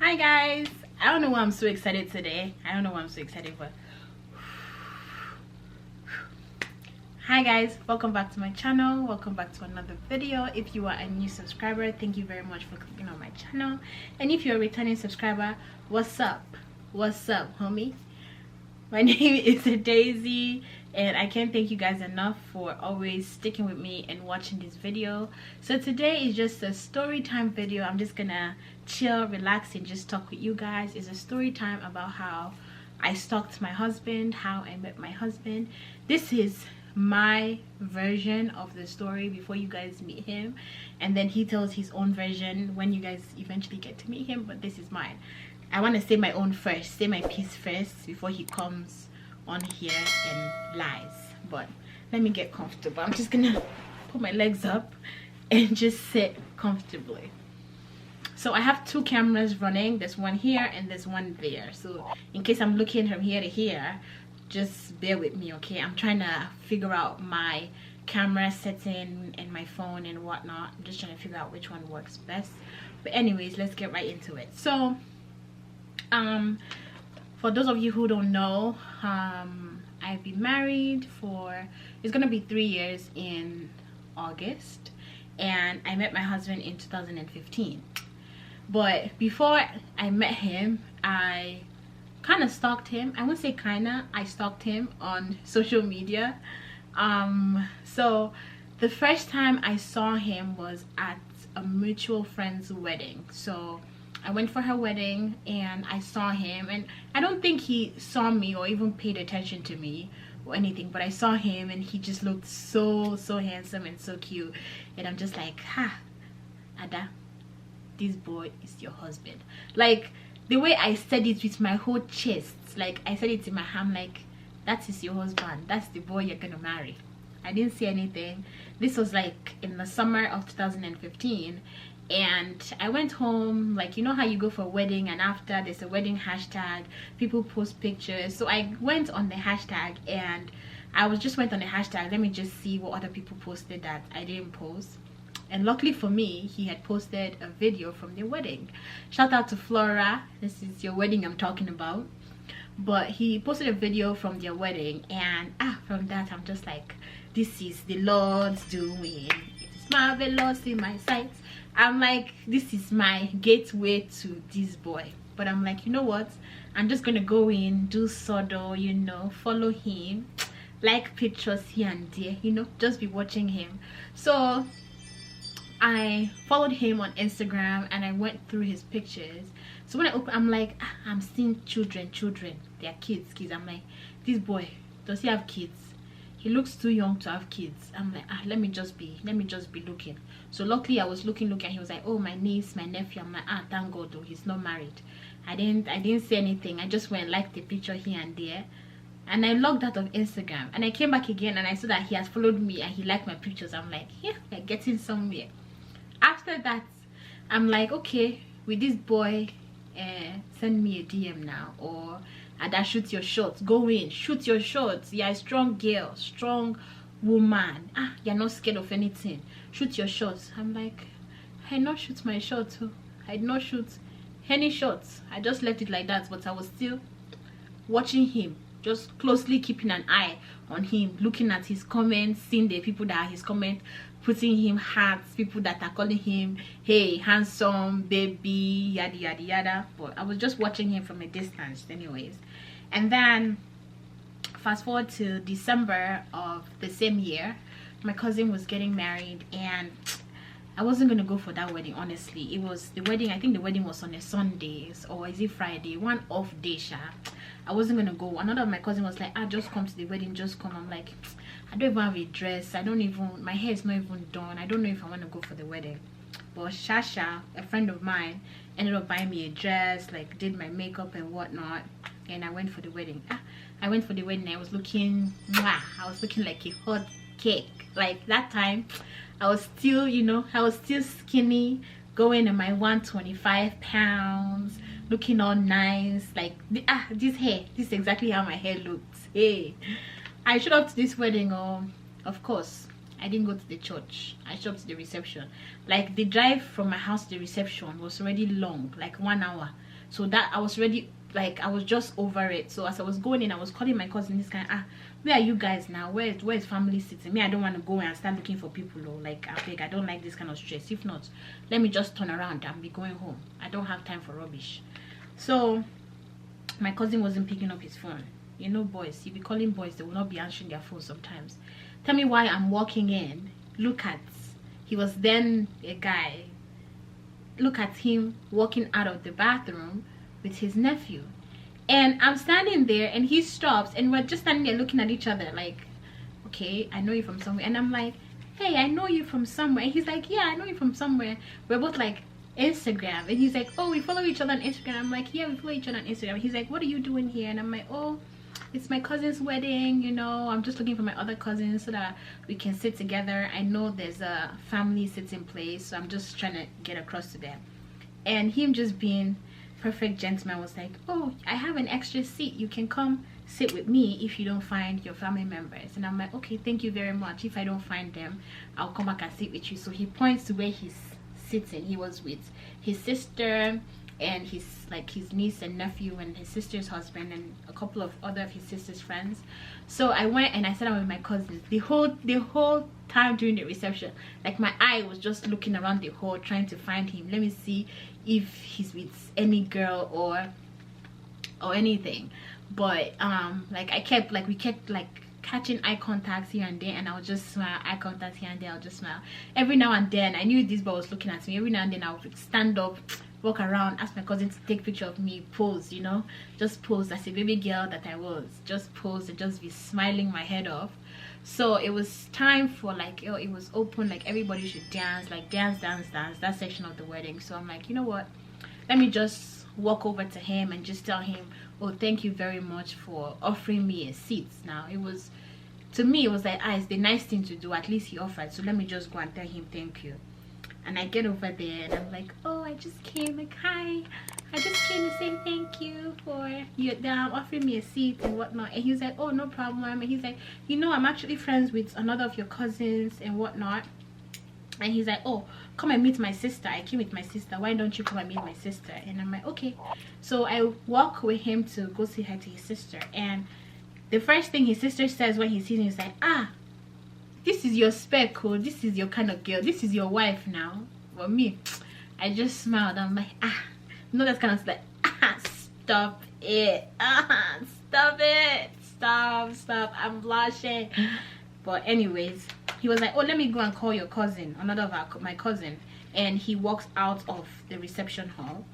Hi guys, I don't know why I'm so excited today. I don't know why I'm so excited, but hi guys, welcome back to my channel. Welcome back to another video. If you are a new subscriber, thank you very much for clicking on my channel. And if you're a returning subscriber, what's up? What's up, homie? My name is Daisy, and I can't thank you guys enough for always sticking with me and watching this video. So today is just a story time video. I'm just gonna chill, relax, and just talk with you guys. It's a story time about how I stalked my husband, how I met my husband. This is my version of the story before you guys meet him, and then he tells his own version when you guys eventually get to meet him, but this is mine. I want to say my own first, say my piece first before he comes on here and lies. But let me get comfortable. I'm just gonna put my legs up and just sit comfortably. So I have two cameras running. There's one here and there's one there. So in case I'm looking from here to here, just bear with me, okay? I'm trying to figure out my camera setting and my phone and whatnot. I'm just trying to figure out which one works best. But anyways, let's get right into it. So for those of you who don't know, I've been married for, it's gonna be 3 years in August, and I met my husband in 2015. But before I met him, I kind of stalked him. I won't say kinda, I stalked him on social media. So the first time I saw him was at a mutual friend's wedding. So I went for her wedding and I saw him, and I don't think he saw me or even paid attention to me or anything, but I saw him and he just looked so handsome and so cute, and I'm just like, ha, Ada, this boy is your husband. Like the way I said it with my whole chest, like I said it in my hand, like that is your husband, that's the boy you're gonna marry. I didn't say anything. This was like in the summer of 2015, and I went home. Like, you know how you go for a wedding and after there's a wedding hashtag, people post pictures. So I went on the hashtag and I went on the hashtag, let me just see what other people posted that I didn't post. And luckily for me, he had posted a video from the wedding. Shout out to Flora, this is your wedding I'm talking about. But he posted a video from their wedding, and from that I'm just like, this is the Lord's doing, it is marvelous in my sight. I'm like, this is my gateway to this boy. But I'm like, you know what, I'm just gonna go in, do sodo, you know, follow him, like pictures here and there, you know, just be watching him. So I followed him on Instagram and I went through his pictures. So when I open, I'm like, I'm seeing children, they're kids. I'm like, this boy, does he have kids? He looks too young to have kids. I'm like, let me just be looking. So luckily I was looking, and he was like, oh, my niece, my nephew. I'm like, thank God though, he's not married. I didn't say anything. I just went and liked the picture here and there, and I logged out of Instagram, and I came back again and I saw that he has followed me and he liked my pictures. I'm like, yeah, we're getting somewhere. After that, I'm like, okay, with this boy, send me a DM now, or Ada, shoot your shots, go in, shoot your shots. You're a strong girl, strong woman. You're not scared of anything, shoot your shots. I'm like, I did not shoot my shots. I did not shoot any shots. I just left it like that, but I was still watching him, just closely keeping an eye on him, looking at his comments, seeing the people that are his comments, putting him hearts, people that are calling him, hey, handsome, baby, yada yada yada. But I was just watching him from a distance anyways. And then fast forward to December of the same year, my cousin was getting married, and I wasn't gonna go for that wedding, honestly. It was the wedding, I think the wedding was on a Sunday, or is it Friday, one off day, I wasn't gonna go. Another of my cousin was like, just come to the wedding, just come. I'm like, I don't even have a dress, my hair is not even done, I don't know if I want to go for the wedding. But Shasha, a friend of mine, ended up buying me a dress, like did my makeup and whatnot, and I went for the wedding. I went for the wedding. I was looking like a hot cake. Like that time I was still, you know, I was still skinny, going in my 125 pounds, looking all nice. Like this hair, this is exactly how my hair looks. Hey, I showed up to this wedding. Of course I didn't go to the church. I showed up to the reception. Like the drive from my house to the reception was already long, like 1 hour. So that I was ready, like I was just over it. So as I was going in, I was calling my cousin, this kind, where are you guys now? Where's family sitting? Me, I don't want to go and start looking for people. Or like, I don't like this kind of stress. If not, let me just turn around and be going home. I don't have time for rubbish. So my cousin wasn't picking up his phone. You know, boys, you be calling boys, they will not be answering their phone sometimes. Tell me why I'm walking in. Look at, he was then a guy. Look at him walking out of the bathroom with his nephew. And I'm standing there and he stops and we're just standing there looking at each other like, okay, I know you from somewhere. And I'm like, hey, I know you from somewhere. And he's like, yeah, I know you from somewhere. We're both like, Instagram. And he's like, oh, we follow each other on Instagram. I'm like, yeah, we follow each other on Instagram. He's like, what are you doing here? And I'm like, oh, it's my cousin's wedding, you know, I'm just looking for my other cousins so that we can sit together. I know there's a family sitting place, so I'm just trying to get across to them. And him just being perfect gentleman was like, oh, I have an extra seat, you can come sit with me if you don't find your family members. And I'm like, okay, thank you very much. If I don't find them, I'll come back and sit with you. So he points to where he's sitting. He was with his sister and his niece and nephew and his sister's husband and a couple of other of his sister's friends. So I went and I sat down with my cousins the whole time during the reception. Like my eye was just looking around the hall trying to find him. Let me see if he's with any girl or anything. But like we kept like catching eye contacts here and there, and I'll just smile. Eye contact here and there, I'll just smile. Every now and then I knew this boy was looking at me. Every now and then I would stand up, walk around, ask my cousin to take a picture of me, pose, you know, just pose as a baby girl that I was, just pose and just be smiling my head off. So it was time for like, oh, it was open, like everybody should dance, like dance, that section of the wedding. So I'm like, you know what, let me just walk over to him and just tell him, oh, thank you very much for offering me a seat. Now it was, to me, it was like, it's the nice thing to do, at least he offered, so let me just go and tell him thank you. And I get over there and I'm like, oh, I just came, like, hi, I just came to say thank you for you offering me a seat and whatnot. And he's like, oh, no problem. And he's like, you know, I'm actually friends with another of your cousins and whatnot. And he's like, oh, come and meet my sister. I came with my sister, why don't you come and meet my sister? And I'm like, okay. So I walk with him to go say hi to his sister, and the first thing his sister says when he sees me is like, this is your spec, oh, this is your kind of girl, this is your wife now. For me, I just smiled. I'm like, no, that's kind of like, stop it, stop it, stop, I'm blushing. But anyways, he was like, oh, let me go and call your cousin, another of my cousin. And he walks out of the reception hall.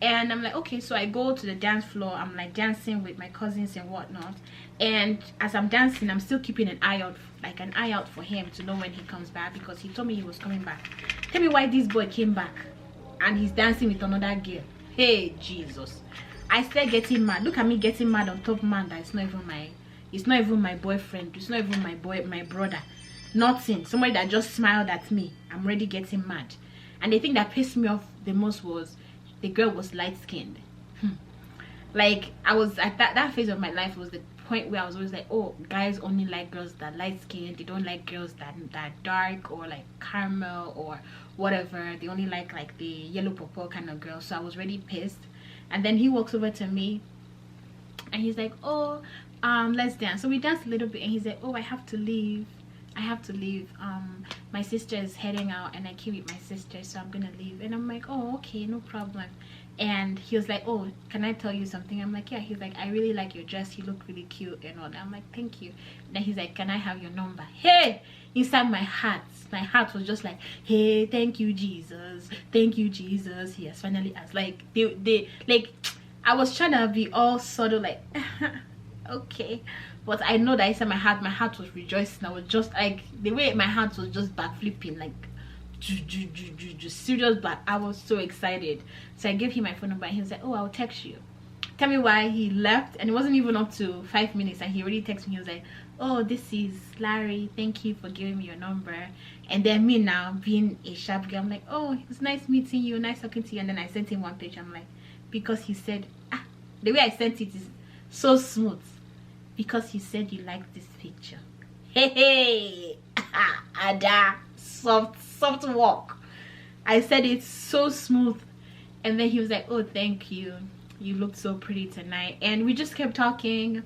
And I'm like, okay. So I go to the dance floor. I'm like dancing with my cousins and whatnot. And as I'm dancing, I'm still keeping an eye out for him to know when he comes back, because he told me he was coming back. Tell me why this boy came back and he's dancing with another girl. Hey, Jesus. I started getting mad. Look at me getting mad on top man that it's not even my boyfriend. It's not even my brother. Nothing. Somebody that just smiled at me. I'm already getting mad. And the thing that pissed me off the most was the girl was light-skinned. Like, I was at that phase of my life was the point where I was always like, oh, guys only like girls that light-skinned. They don't like girls that dark or like caramel or whatever. They only like the yellow purple kind of girl. So I was really pissed. And then he walks over to me and he's like, oh, let's dance. So we danced a little bit and he's like, oh, I have to leave. My sister is heading out and I came with my sister, so I'm gonna leave. And I'm like, oh, okay, no problem. And he was like, oh, can I tell you something? I'm like, yeah. He's like, I really like your dress, you look really cute and all that. I'm like, thank you. And then he's like, can I have your number? Hey, inside my heart was just like, hey, thank you, Jesus, he has finally asked. Like they like, I was trying to be all sort of like okay, but I know that inside my heart was rejoicing. I was just like, the way my heart was just back flipping, like serious back. I was so excited. So I gave him my phone number and he was like, oh, I'll text you. Tell me why he left, and it wasn't even up to 5 minutes and he already texted me. He was like, oh, this is Larry, thank you for giving me your number. And then me now being a sharp girl, I'm like, oh, it was nice meeting you, nice talking to you. And then I sent him one picture. I'm like, because he said, the way I sent it is so smooth, because he said you like this picture. Hey, Ada, soft walk. I said it's so smooth. And then he was like, oh, thank you. you looked so pretty tonight. And we just kept talking.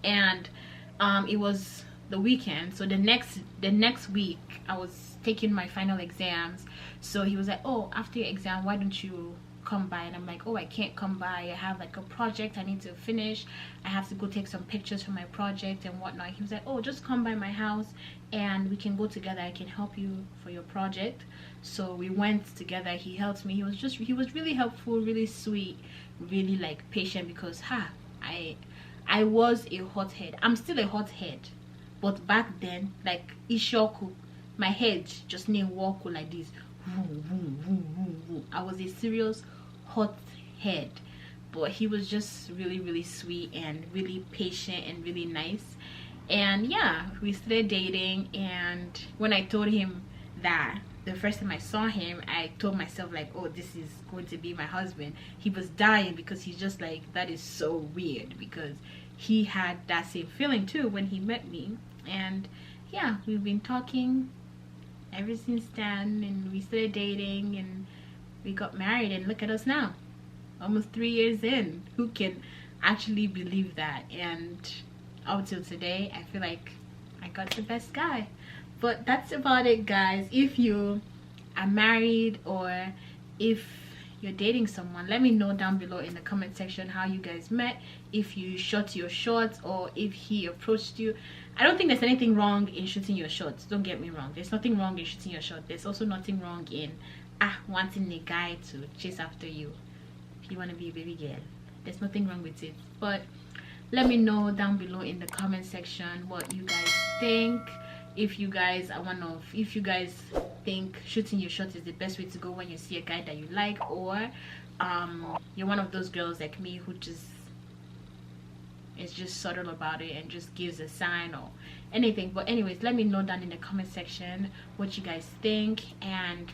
And it was the weekend, so the next week I was taking my final exams. So he was like, oh, after your exam, why don't you come by? And I'm like, oh, I can't come by, I have like a project I need to finish, I have to go take some pictures for my project and whatnot. He was like, oh, just come by my house and we can go together, I can help you for your project. So we went together, he helped me. He was really helpful, really sweet, really like patient, because I was a hothead. I'm still a hothead, but back then, like Ishoku, my head just named walk like this. I was a serious hothead, but he was just really sweet and really patient and really nice. And yeah, we started dating. And when I told him that the first time I saw him, I told myself like, oh, this is going to be my husband. He was dying, because he's just like, that is so weird, because he had that same feeling too when he met me. And yeah, we've been talking ever since then, and we started dating and we got married, and look at us now, almost 3 years in. Who can actually believe that? And up till today, I feel like I got the best guy. But that's about it, guys. If you are married or if you're dating someone, let me know down below in the comment section how you guys met, if you shot your shots or if he approached you. I don't think there's anything wrong in shooting your shots, don't get me wrong. There's nothing wrong in shooting your shot. There's also nothing wrong in wanting a guy to chase after you if you want to be a baby girl. There's nothing wrong with it. But let me know down below in the comment section what you guys think. If you guys think shooting your shot is the best way to go when you see a guy that you like, or you're one of those girls like me who is just subtle about it and just gives a sign or anything. But anyways, let me know down in the comment section what you guys think. And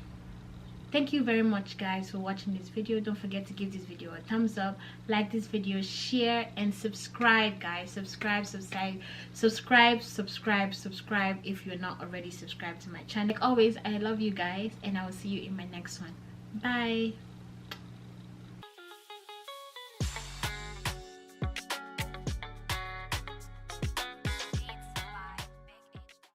thank you very much, guys, for watching this video. Don't forget to give this video a thumbs up, like this video, share, and subscribe, guys. Subscribe if you're not already subscribed to my channel. Like always, I love you guys, and I will see you in my next one. Bye.